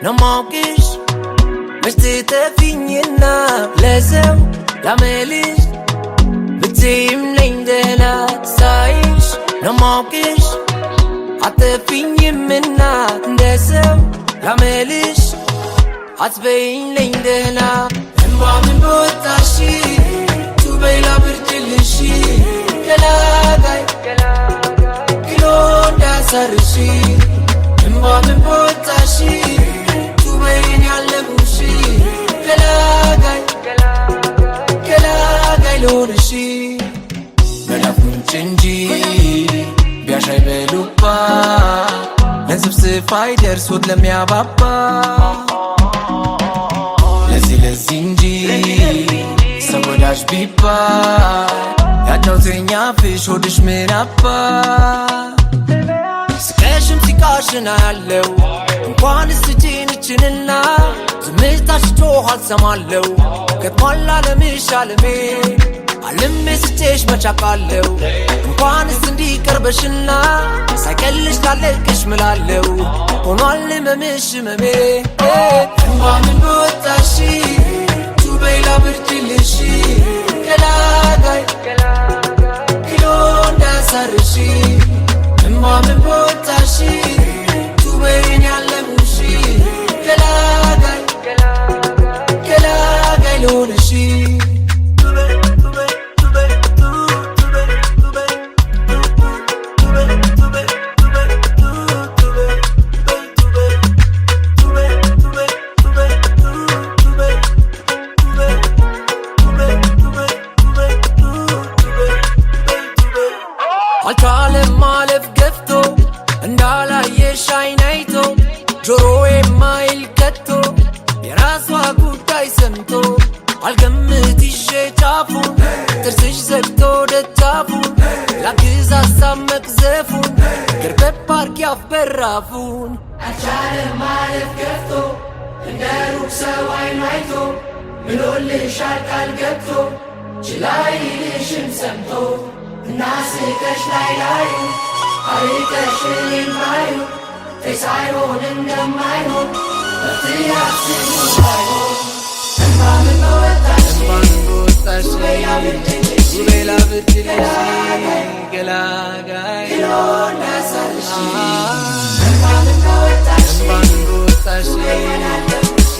نماكش مش تتفينينا لازم لعملش بتسيم ليندنا سايش نماكش عتفيني منا لازم لعملش عتبين ليندنا انبع من بوتاشي توبيلا برتلشي كلاغاي كيلون دا سارشي انبع من بوتاشي توبين يعلموشي كلاغاي لونشي ملافون چنجي بياشاي بلوبا نزف سفاي درسود لميابابا لزي انجي سوداش بيبا ያድነው ተኛ ፍሽ ሆድሽ ምን አባ ስቀሽም ሲቃሽና ያለው እንኳን ስጪንችንና ዝምታሽ ጮኻል ሰማለው ከቷላ ለምሻለሜ ዓለሜ ስጨሽ መቻቃለው እንኳንስ እንዲቀርበሽና ሳይቀልሽ ላለቅሽ ምላለው ሆኗል መምሽ መሜ እንባ ምን በወጣሽ ቱበይላ ብርድልሽ كلاغاي كيلون دا سارشي انبع من بوتاشي توبين يعلموشي كلاغاي لونشي አልቻለም ማለፍ ገፍቶ እንዳላየሽ አይናይቶ ጆሮዬ ማይል ከቶ የራሷ ጉዳይ ሰምቶ አልገምት ይዤ ጫፉን ጥርስሽ ዘግቶ ደጃፉን ላግዝ ሀሳብ መቅዘፉን ገርበብ አርጊ አፍ በራፉን አልቻለም ማለፍ ገፍቶ እንደ ሩቅ ሰው አይናይቶ ምሎልሻል ቃል ገብቶ ችላይልሽን ሰምቶ እናስቀሽ ላይላዩ አሪቀሽ ልማዩ ተሳይሆን እንደማይሆን በትያስኑ ሳይሆን እንባ ምን በወጣሽ ቱበይላ ብርድልሽ ገላጋይ ክሎን ዳ ሳርሺ እንባ ምን በወጣሽ ቱበይላ ብርድልሽ